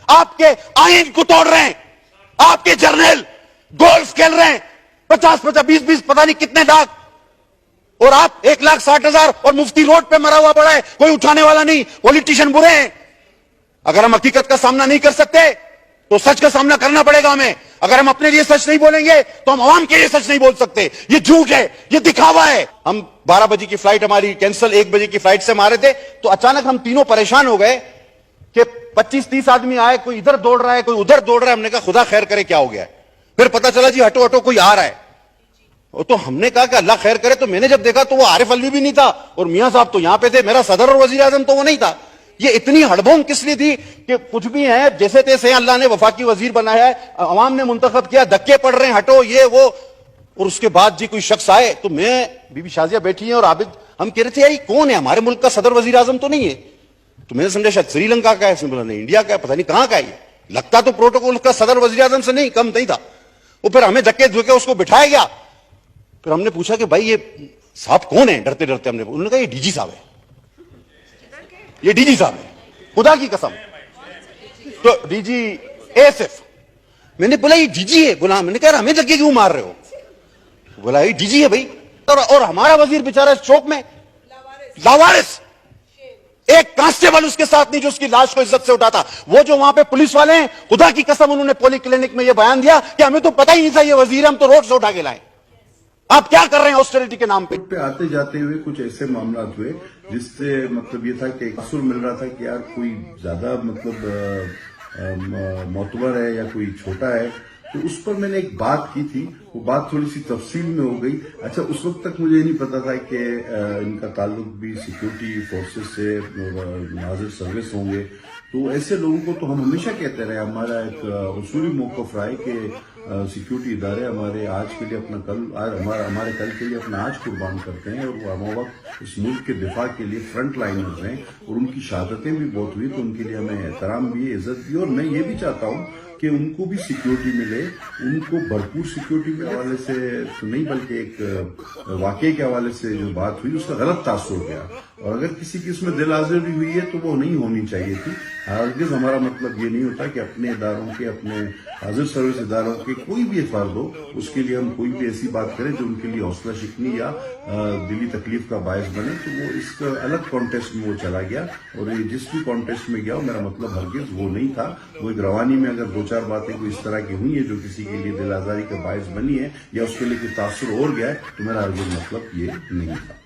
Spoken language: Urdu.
آپ کے آئین کو توڑ رہے ہیں. آپ کے جرنیل گولف کھیل رہے ہیں 50-50 20-20 پتہ نہیں کتنے لاکھ, اور آپ 1,60,000 اور مفتی روڈ پہ مرا ہوا پڑا ہے, کوئی اٹھانے والا نہیں. پولیٹیشین برے ہیں. اگر ہم حقیقت کا سامنا نہیں کر سکتے تو سچ کا سامنا کرنا پڑے گا ہمیں. اگر ہم اپنے لیے سچ نہیں بولیں گے تو ہم عوام کے لیے سچ نہیں بول سکتے. یہ جھوٹ ہے, یہ دکھاوا ہے. ہم 12 بجے کی فلائٹ ہماری کینسل, 1 بجے کی فلائٹ سے مارے تھے, تو اچانک ہم تینوں پریشان ہو گئے کہ 25-30 آدمی آئے, کوئی ادھر دوڑ رہا ہے, کوئی ادھر دوڑ رہا ہے. ہم نے کہا خدا خیر کرے کیا ہو گیا ہے. پھر پتا چلا جی ہٹو ہٹو کوئی آ رہا ہے. تو ہم نے کہا کہ اللہ خیر کرے. تو میں نے جب دیکھا تو وہ عارف الوی بھی نہیں تھا اور میاں صاحب تو یہاں پہ تھے, میرا صدر اور وزیر اعظم تو وہ نہیں تھا. یہ اتنی ہڑبونگ کس لیے تھی کہ کچھ بھی ہیں جیسے تیسے, اللہ نے وفاقی وزیر بنایا ہے, عوام نے منتخب کیا, دھکے پڑ رہے ہیں, ہٹو یہ وہ. اور اس کے بعد جی کوئی شخص آئے تو میں بی بی شازیہ بیٹھی ہیں اور عابد, ہم کہہ رہے تھے یہ کون ہے, ہمارے ملک کا صدر وزیر اعظم تو نہیں ہے. تو میں نے سمجھا شاید سری لنکا کا ہے, اس نے بولا نہیں انڈیا کا ہے, پتہ نہیں کہاں کا ہے. یہ لگتا تو پروٹوکول کا صدر وزیر اعظم سے نہیں کم نہیں تھا. وہ پھر ہمیں دھکے دھکے اس کو بٹھایا گیا. پھر ہم نے پوچھا کہ بھائی یہ صاحب کون ہے, ڈرتے ڈرتے ہم نے, انہوں نے کہا یہ ڈی جی صاحب ہے, یہ ڈی جی صاحب ہے, خدا کی قسم. تو ڈی جی ایس ایف. میں نے بولا یہ ڈی جی ہے. بولا, میں نے کہا ہمیں دھکے کیوں مار رہے ہو. بولا یہ ڈی جی ہے بھائی. اور ہمارا وزیر بیچارہ اس چوک میں لاوارث, ایک کانسٹیبل اس کے ساتھ نہیں جو اس کی لاش کو عزت سے اٹھاتا. وہ جو وہاں پہ پولیس والے ہیں, خدا کی قسم انہوں نے پولی کلینک میں یہ بیان دیا کہ ہمیں تو پتہ ہی نہیں تھا یہ وزیر, ہم تو روڈ سے اٹھا کے لائے. آپ کیا کر رہے ہیں آسٹریلٹی کے نام پہ. آتے جاتے ہوئے کچھ ایسے معاملات ہوئے جس سے مطلب یہ تھا کہ ایک اثر مل رہا تھا کہ یار کوئی زیادہ مطلب معتبر ہے یا کوئی چھوٹا ہے. تو اس پر میں نے ایک بات کی تھی, وہ بات تھوڑی سی تفصیل میں ہو گئی. اچھا اس وقت تک مجھے نہیں پتا تھا کہ ان کا تعلق بھی سیکیورٹی فورسز سے, ناظر سروس ہوں گے. تو ایسے لوگوں کو تو ہم ہمیشہ کہتے رہے, ہمارا ایک اصولی موقف رہا ہے کہ سیکیورٹی ادارے ہمارے آج کے لیے اپنا کل, ہمارے کل کے لیے اپنا آج قربان کرتے ہیں, اور وہ ہم وقت اس ملک کے دفاع کے لیے فرنٹ لائنرز ہیں, اور ان کی شہادتیں بھی بہت ہوئی, تو ان کے لیے ہمیں احترام بھی, عزت بھی. اور میں یہ بھی چاہتا ہوں کہ ان کو بھی سیکیورٹی ملے, ان کو بھرپور سیکیورٹی ملے. حوالے سے نہیں بلکہ ایک واقعے کے حوالے سے جو بات ہوئی اس کا غلط تاثر ہو گیا, اور اگر کسی کی اس میں دل آزردی ہوئی ہے تو وہ نہیں ہونی چاہیے تھی. ہرگز ہمارا مطلب یہ نہیں ہوتا کہ اپنے اداروں کے, اپنے حاضر سروس اداروں کے کوئی بھی فرد ہو اس کے لیے ہم کوئی بھی ایسی بات کریں جو ان کے لیے حوصلہ شکنی یا دلی تکلیف کا باعث بنے. تو وہ اس الگ کانٹیسٹ میں وہ چلا گیا, اور یہ جس بھی کانٹیسٹ میں گیا میرا مطلب ہرگز وہ نہیں تھا. وہ ایک روانی میں اگر 2-4 باتیں کوئی اس طرح کی ہوئی ہیں جو کسی کے لیے دل آزاری کا باعث بنی ہے یا اس کے لیے کوئی تاثر اور گیا ہے, تو میرا ہرگز مطلب یہ نہیں تھا.